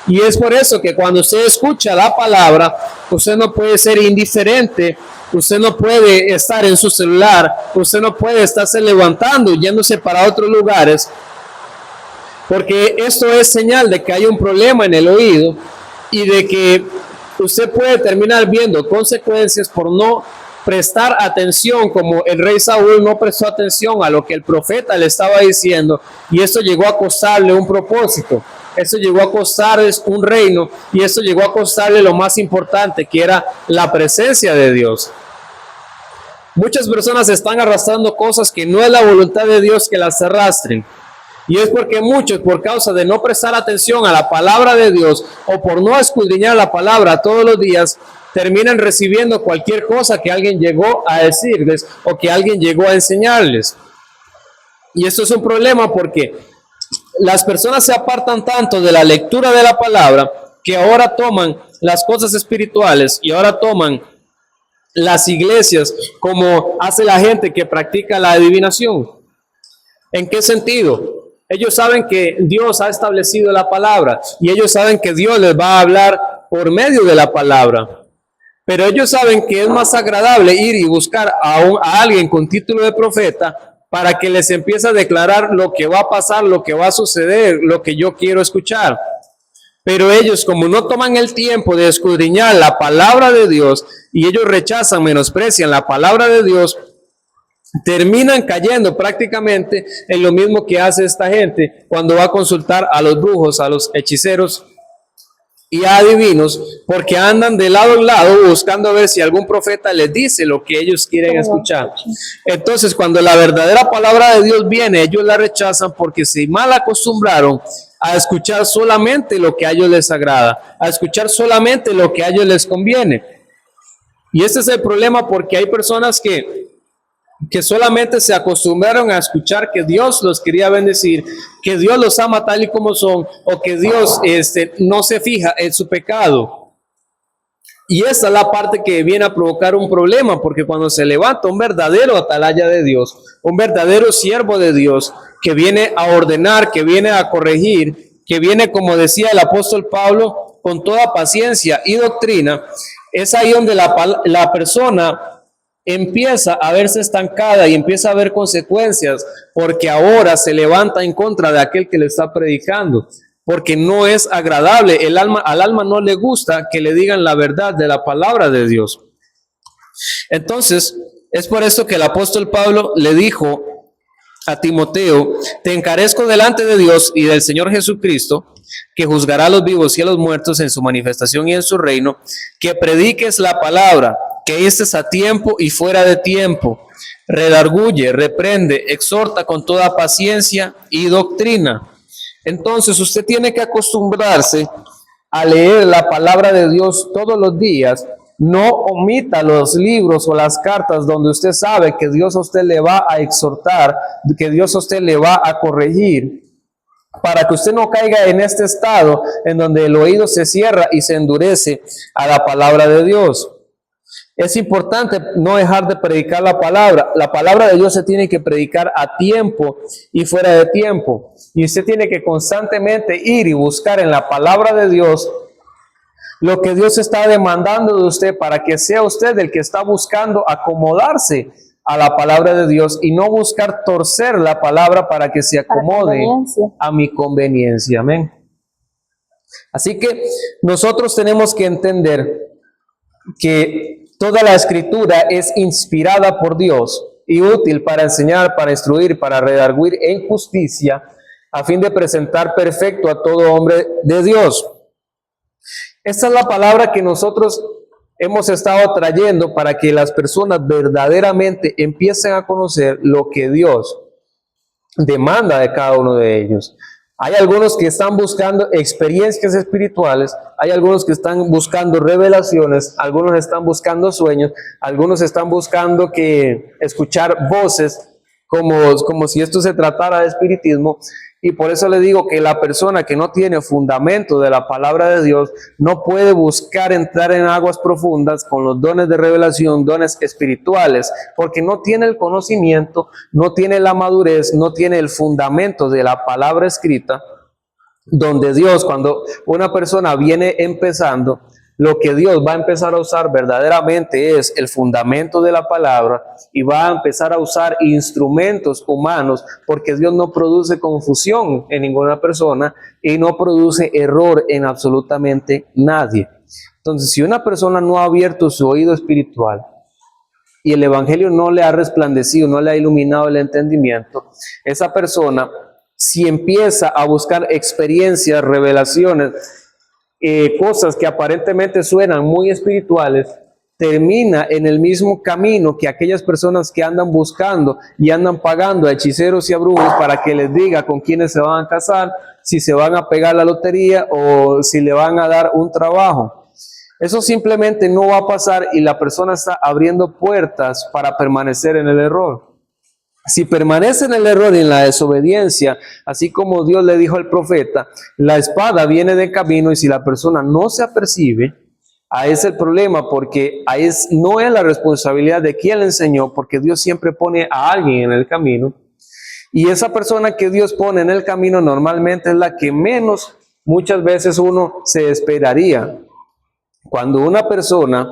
Y es por eso que cuando usted escucha la palabra, usted no puede ser indiferente, usted no puede estar en su celular, usted no puede estarse levantando y yéndose para otros lugares, porque esto es señal de que hay un problema en el oído y de que usted puede terminar viendo consecuencias por no prestar atención, como el rey Saúl no prestó atención a lo que el profeta le estaba diciendo, y esto llegó a costarle un propósito, esto llegó a costarles un reino, y esto llegó a costarle lo más importante, que era la presencia de Dios. Muchas personas están arrastrando cosas que no es la voluntad de Dios que las arrastren. Y es porque muchos, por causa de no prestar atención a la palabra de Dios o por no escudriñar la palabra todos los días, terminan recibiendo cualquier cosa que alguien llegó a decirles o que alguien llegó a enseñarles. Y esto es un problema porque las personas se apartan tanto de la lectura de la palabra que ahora toman las cosas espirituales y ahora toman las iglesias como hace la gente que practica la adivinación. ¿En qué sentido? Ellos saben que Dios ha establecido la palabra y ellos saben que Dios les va a hablar por medio de la palabra. Pero ellos saben que es más agradable ir y buscar a alguien con título de profeta para que les empiece a declarar lo que va a pasar, lo que va a suceder, lo que yo quiero escuchar. Pero ellos, como no toman el tiempo de escudriñar la palabra de Dios y ellos rechazan, menosprecian la palabra de Dios, terminan cayendo prácticamente en lo mismo que hace esta gente cuando va a consultar a los brujos, a los hechiceros y a adivinos, porque andan de lado en lado buscando a ver si algún profeta les dice lo que ellos quieren escuchar. Entonces, cuando la verdadera palabra de Dios viene, ellos la rechazan porque se mal acostumbraron a escuchar solamente lo que a ellos les agrada, a escuchar solamente lo que a ellos les conviene. Y este es el problema, porque hay personas que solamente se acostumbraron a escuchar que Dios los quería bendecir, que Dios los ama tal y como son, o que Dios no se fija en su pecado. Y esa es la parte que viene a provocar un problema, porque cuando se levanta un verdadero atalaya de Dios, un verdadero siervo de Dios, que viene a ordenar, que viene a corregir, que viene, como decía el apóstol Pablo, con toda paciencia y doctrina, es ahí donde la persona empieza a verse estancada y empieza a ver consecuencias, porque ahora se levanta en contra de aquel que le está predicando, porque no es agradable. Al alma no le gusta que le digan la verdad de la palabra de Dios. Entonces, es por eso que el apóstol Pablo le dijo a Timoteo: te encarezco delante de Dios y del Señor Jesucristo, que juzgará a los vivos y a los muertos en su manifestación y en su reino, que prediques la palabra, que estés a tiempo y fuera de tiempo, redarguye, reprende, exhorta con toda paciencia y doctrina. Entonces usted tiene que acostumbrarse a leer la palabra de Dios todos los días. No omita los libros o las cartas donde usted sabe que Dios a usted le va a exhortar, que Dios a usted le va a corregir, para que usted no caiga en este estado en donde el oído se cierra y se endurece a la palabra de Dios. Es importante no dejar de predicar la palabra. La palabra de Dios se tiene que predicar a tiempo y fuera de tiempo. Y usted tiene que constantemente ir y buscar en la palabra de Dios lo que Dios está demandando de usted, para que sea usted el que está buscando acomodarse a la palabra de Dios y no buscar torcer la palabra para que se acomode a mi conveniencia. Amén. Así que nosotros tenemos que entender que toda la escritura es inspirada por Dios y útil para enseñar, para instruir, para redarguir en justicia, a fin de presentar perfecto a todo hombre de Dios. Esta es la palabra que nosotros hemos estado trayendo para que las personas verdaderamente empiecen a conocer lo que Dios demanda de cada uno de ellos. Hay algunos que están buscando experiencias espirituales, hay algunos que están buscando revelaciones, algunos están buscando sueños, algunos están buscando escuchar voces como si esto se tratara de espiritismo. Y por eso le digo que la persona que no tiene fundamento de la palabra de Dios no puede buscar entrar en aguas profundas con los dones de revelación, dones espirituales, porque no tiene el conocimiento, no tiene la madurez, no tiene el fundamento de la palabra escrita, donde Dios, cuando una persona viene empezando, lo que Dios va a empezar a usar verdaderamente es el fundamento de la palabra, y va a empezar a usar instrumentos humanos, porque Dios no produce confusión en ninguna persona y no produce error en absolutamente nadie. Entonces, si una persona no ha abierto su oído espiritual y el evangelio no le ha resplandecido, no le ha iluminado el entendimiento, esa persona, si empieza a buscar experiencias, revelaciones, cosas que aparentemente suenan muy espirituales, termina en el mismo camino que aquellas personas que andan buscando y andan pagando a hechiceros y a brujos para que les diga con quiénes se van a casar, si se van a pegar la lotería o si le van a dar un trabajo. Eso simplemente no va a pasar y la persona está abriendo puertas para permanecer en el error. Si permanece en el error y en la desobediencia, así como Dios le dijo al profeta, la espada viene de camino, y si la persona no se apercibe, ahí es el problema, porque ahí no es la responsabilidad de quien le enseñó, porque Dios siempre pone a alguien en el camino, y esa persona que Dios pone en el camino normalmente es la que menos muchas veces uno se esperaría. Cuando una persona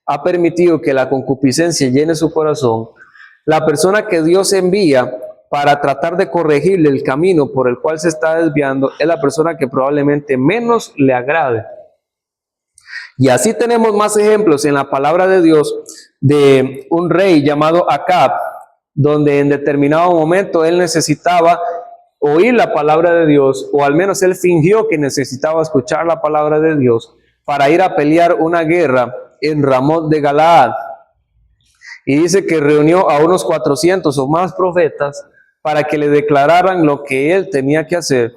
ha permitido que la concupiscencia llene su corazón, la persona que Dios envía para tratar de corregirle el camino por el cual se está desviando es la persona que probablemente menos le agrade. Y así tenemos más ejemplos en la palabra de Dios de un rey llamado Acab, donde en determinado momento él necesitaba oír la palabra de Dios, o al menos él fingió que necesitaba escuchar la palabra de Dios para ir a pelear una guerra en Ramot de Galaad. Y dice que reunió a unos 400 o más profetas para que le declararan lo que él tenía que hacer.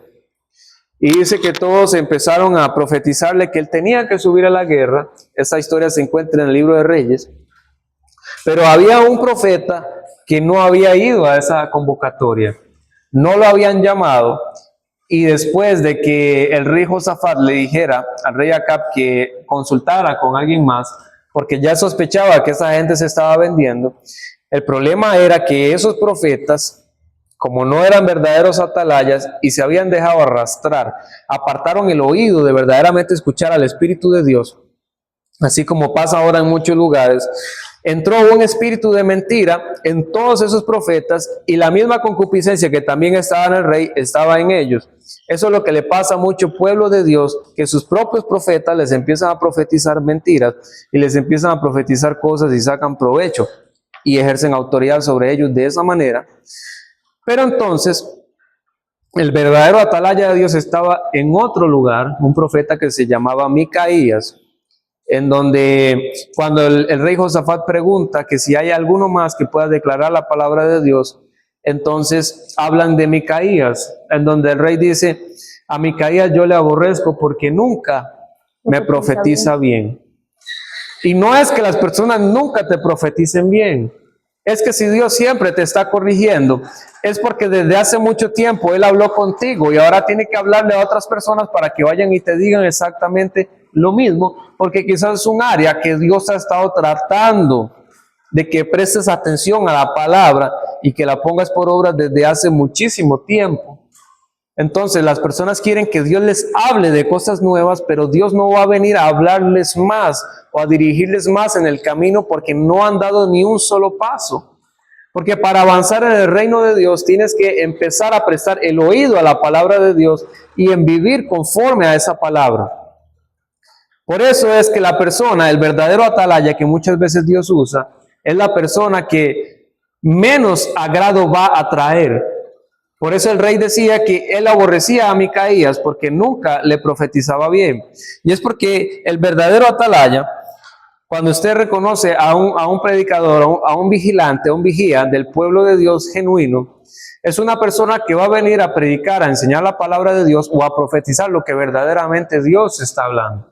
Y dice que todos empezaron a profetizarle que él tenía que subir a la guerra. Esta historia se encuentra en el libro de Reyes. Pero había un profeta que no había ido a esa convocatoria. No lo habían llamado. Y después de que el rey Josafat le dijera al rey Acab que consultara con alguien más, porque ya sospechaba que esa gente se estaba vendiendo, el problema era que esos profetas, como no eran verdaderos atalayas y se habían dejado arrastrar, apartaron el oído de verdaderamente escuchar al Espíritu de Dios, así como pasa ahora en muchos lugares. Entró un espíritu de mentira en todos esos profetas y la misma concupiscencia que también estaba en el rey estaba en ellos. Eso es lo que le pasa a mucho pueblo de Dios, que sus propios profetas les empiezan a profetizar mentiras y les empiezan a profetizar cosas y sacan provecho y ejercen autoridad sobre ellos de esa manera. Pero entonces el verdadero atalaya de Dios estaba en otro lugar, un profeta que se llamaba Micaías, en donde cuando el rey Josafat pregunta que si hay alguno más que pueda declarar la palabra de Dios, entonces hablan de Micaías, en donde el rey dice, a Micaías yo le aborrezco porque nunca me profetiza bien. Y no es que las personas nunca te profeticen bien, es que si Dios siempre te está corrigiendo, es porque desde hace mucho tiempo Él habló contigo y ahora tiene que hablarle a otras personas para que vayan y te digan exactamente lo mismo, porque quizás es un área que Dios ha estado tratando de que prestes atención a la palabra y que la pongas por obra desde hace muchísimo tiempo. Entonces las personas quieren que Dios les hable de cosas nuevas, pero Dios no va a venir a hablarles más o a dirigirles más en el camino porque no han dado ni un solo paso. Porque para avanzar en el reino de Dios tienes que empezar a prestar el oído a la palabra de Dios y en vivir conforme a esa palabra. Por eso es que la persona, el verdadero atalaya que muchas veces Dios usa, es la persona que menos agrado va a traer. Por eso el rey decía que él aborrecía a Micaías porque nunca le profetizaba bien. Y es porque el verdadero atalaya, cuando usted reconoce a un predicador, a un vigilante, a un vigía del pueblo de Dios genuino, es una persona que va a venir a predicar, a enseñar la palabra de Dios o a profetizar lo que verdaderamente Dios está hablando.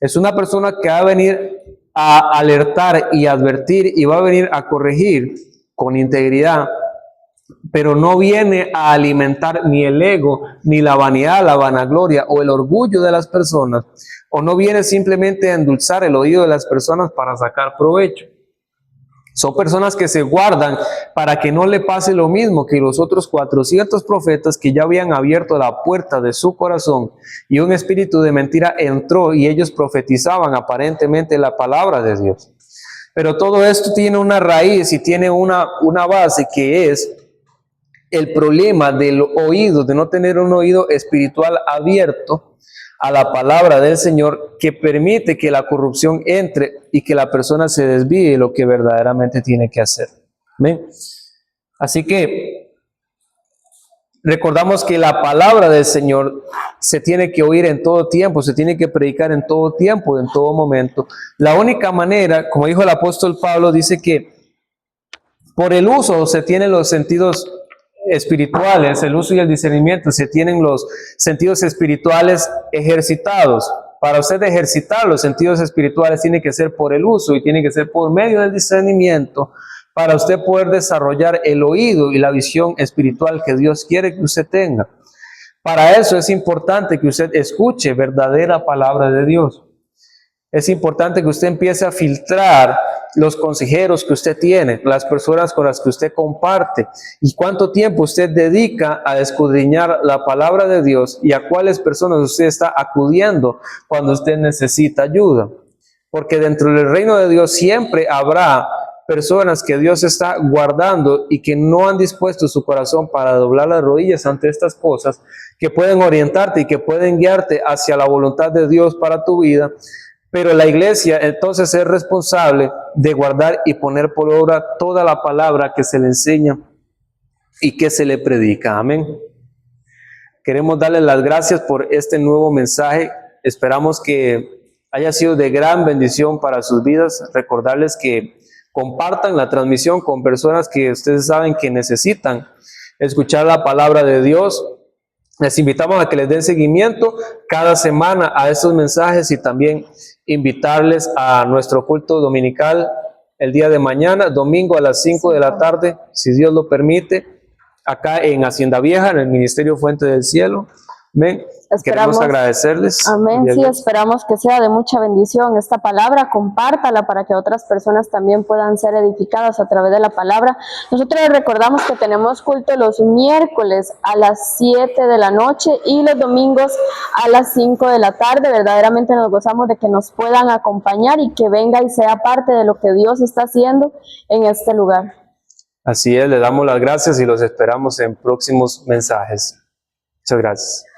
Es una persona que va a venir a alertar y advertir y va a venir a corregir con integridad, pero no viene a alimentar ni el ego, ni la vanidad, la vanagloria o el orgullo de las personas, o no viene simplemente a endulzar el oído de las personas para sacar provecho. Son personas que se guardan para que no le pase lo mismo que los otros 400 profetas que ya habían abierto la puerta de su corazón y un espíritu de mentira entró y ellos profetizaban aparentemente la palabra de Dios. Pero todo esto tiene una raíz y tiene una base que es el problema del oído, de no tener un oído espiritual abierto a la palabra del Señor, que permite que la corrupción entre y que la persona se desvíe de lo que verdaderamente tiene que hacer. ¿Ven? Así que recordamos que la palabra del Señor se tiene que oír en todo tiempo, se tiene que predicar en todo tiempo, en todo momento. La única manera, como dijo el apóstol Pablo, dice que por el uso se tienen los sentidos espirituales, el uso y el discernimiento, se tienen los sentidos espirituales ejercitados. Para usted ejercitar los sentidos espirituales tiene que ser por el uso y tiene que ser por medio del discernimiento, para usted poder desarrollar el oído y la visión espiritual que Dios quiere que usted tenga. Para eso es importante que usted escuche verdadera palabra de Dios. Es importante que usted empiece a filtrar los consejeros que usted tiene, las personas con las que usted comparte, y cuánto tiempo usted dedica a escudriñar la palabra de Dios y a cuáles personas usted está acudiendo cuando usted necesita ayuda. Porque dentro del reino de Dios siempre habrá personas que Dios está guardando y que no han dispuesto su corazón para doblar las rodillas ante estas cosas, que pueden orientarte y que pueden guiarte hacia la voluntad de Dios para tu vida. Pero la iglesia entonces es responsable de guardar y poner por obra toda la palabra que se le enseña y que se le predica. Amén. Queremos darles las gracias por este nuevo mensaje. Esperamos que haya sido de gran bendición para sus vidas. Recordarles que compartan la transmisión con personas que ustedes saben que necesitan escuchar la palabra de Dios. Les invitamos a que les den seguimiento cada semana a estos mensajes y también invitarles a nuestro culto dominical el día de mañana, domingo a las 5 de la tarde, si Dios lo permite, acá en Hacienda Vieja, en el Ministerio Fuente del Cielo. Amén. Queremos agradecerles. Amén. Sí, esperamos que sea de mucha bendición esta palabra. Compártala para que otras personas también puedan ser edificadas a través de la palabra. Nosotros les recordamos que tenemos culto los miércoles a las 7 de la noche y los domingos a las 5 de la tarde. Verdaderamente nos gozamos de que nos puedan acompañar y que venga y sea parte de lo que Dios está haciendo en este lugar. Así es, le damos las gracias y los esperamos en próximos mensajes. Muchas gracias.